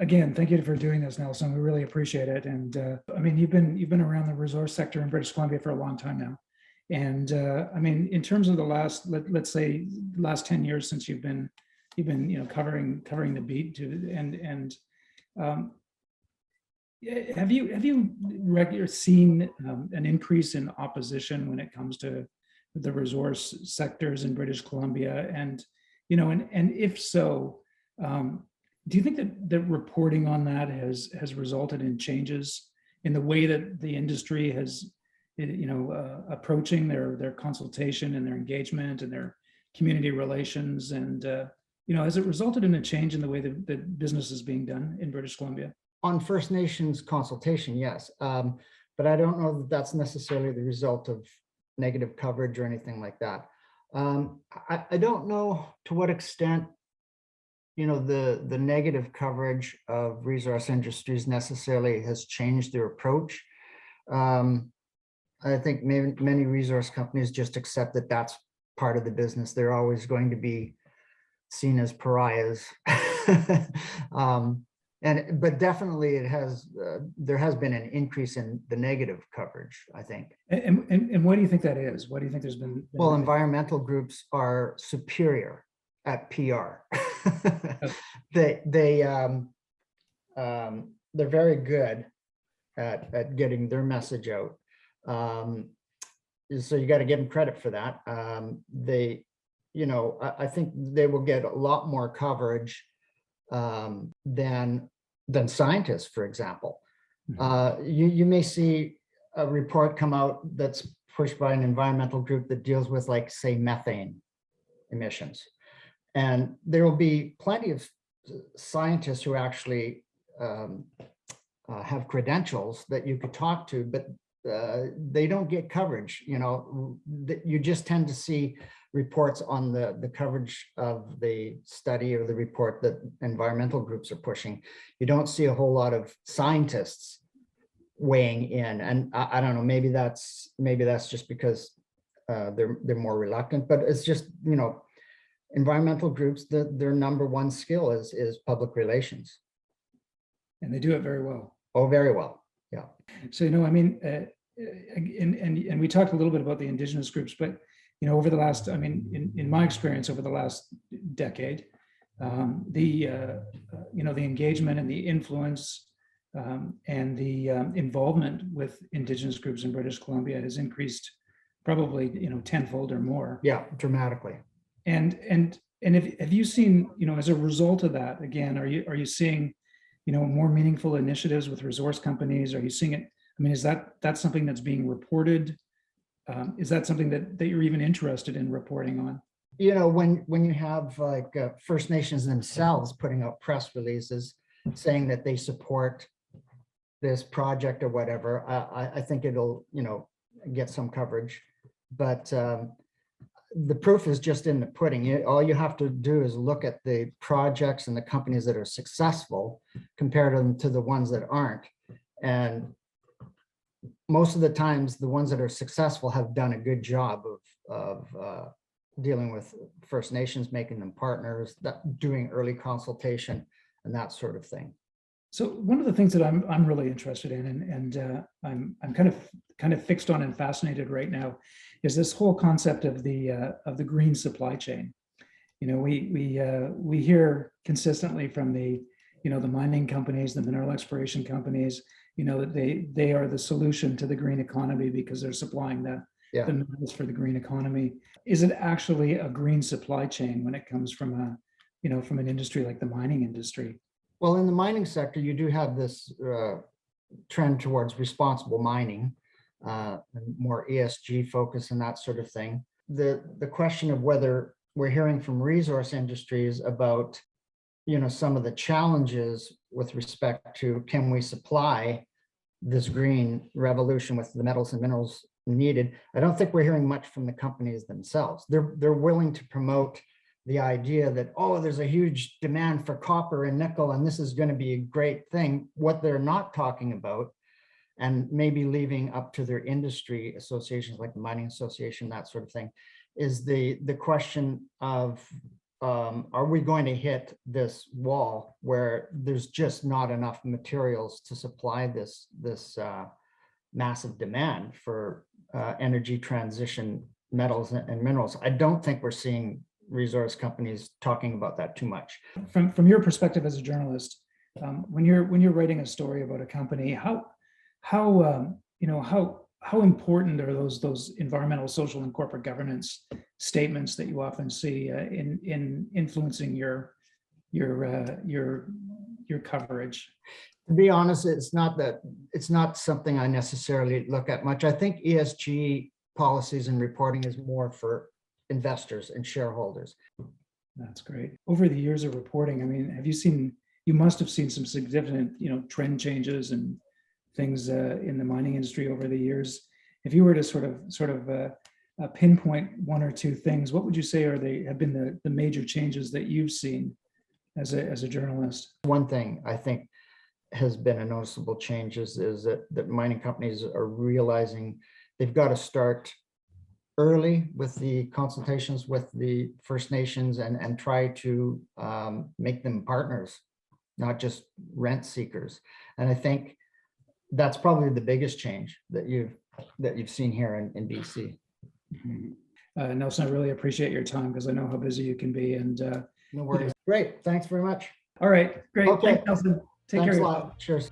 again, thank you for doing this, Nelson. We really appreciate it. And I mean, you've been around the resource sector in British Columbia for a long time now. And I mean, in terms of the last, let's say, last 10 years since you've been covering the beat to and have you seen an increase in opposition when it comes to the resource sectors in British Columbia? And and if so, do you think that the reporting on that has resulted in changes in the way that the industry has, approaching their consultation and their engagement and their community relations? And has it resulted in a change in the way that business is being done in British Columbia? On First Nations consultation, yes, but I don't know that that's necessarily the result of negative coverage or anything like that. I don't know to what extent the negative coverage of resource industries necessarily has changed their approach. I think many resource companies just accept that that's part of the business. They're always going to be seen as pariahs. But definitely there has been an increase in the negative coverage, I think. And what do you think that is? What do you think there's been? Well, environmental groups are superior at PR. They're very good at getting their message out. So you got to give them credit for that. I think they will get a lot more coverage than scientists, for example. You may see a report come out that's pushed by an environmental group that deals with, like, say, methane emissions. And there will be plenty of scientists who actually have credentials that you could talk to, but they don't get coverage. You just tend to see reports on the coverage of the study or the report that environmental groups are pushing. You don't see a whole lot of scientists weighing in, and I don't know. Maybe that's just because they're more reluctant. But it's just environmental groups, their number one skill is public relations, and they do it very well. Oh, very well. Yeah. So I mean, and we talked a little bit about the Indigenous groups, but over the last, I mean, in my experience over the last decade, the engagement and the influence and the involvement with Indigenous groups in British Columbia has increased probably tenfold or more. Yeah, dramatically. And have you seen, as a result of that, again, are you seeing more meaningful initiatives with resource companies? Are you seeing it? I mean, is that's something that's being reported? Is that something that you're even interested in reporting on? When you have like First Nations themselves putting out press releases saying that they support this project or whatever, I think it'll get some coverage. But the proof is just in the pudding. All you have to do is look at the projects and the companies that are successful, compare them to the ones that aren't, and most of the times, the ones that are successful have done a good job of dealing with First Nations, making them partners, doing early consultation, and that sort of thing. So one of the things that I'm really interested in, and I'm kind of fixed on and fascinated right now, is this whole concept of the green supply chain. We hear consistently from the mining companies, the mineral exploration companies, that they are the solution to the green economy because they're supplying the minerals for the green economy. Is it actually a green supply chain when it comes from from an industry like the mining industry? Well, in the mining sector, you do have this trend towards responsible mining, and more ESG focus and that sort of thing. The question of whether we're hearing from resource industries about some of the challenges with respect to, can we supply this green revolution with the metals and minerals needed? I don't think we're hearing much from the companies themselves. They're willing to promote the idea that, oh, there's a huge demand for copper and nickel, and this is going to be a great thing. What they're not talking about, and maybe leaving up to their industry associations like the Mining Association, that sort of thing, is the question of are we going to hit this wall where there's just not enough materials to supply this massive demand for energy transition metals and minerals? I don't think we're seeing resource companies talking about that too much. From your perspective as a journalist, when you're writing a story about a company, how important are those environmental, social, and corporate governance statements that you often see in influencing your coverage? To be honest, it's not something I necessarily look at much. I think ESG policies and reporting is more for investors and shareholders. That's great. Over the years of reporting, I mean, you must have seen some significant, trend changes and things in the mining industry over the years. If you were to sort of pinpoint one or two things, what would you say have been the major changes that you've seen as a journalist? One thing I think has been a noticeable change is that mining companies are realizing they've got to start early with the consultations with the First Nations and try to make them partners, not just rent seekers. And I think that's probably the biggest change that you've seen here in BC. Mm-hmm. Nelson, I really appreciate your time because I know how busy you can be. And no worries. Great. Thanks very much. All right. Great. Okay. Thanks, Nelson. Take Thanks care. a lot. Cheers.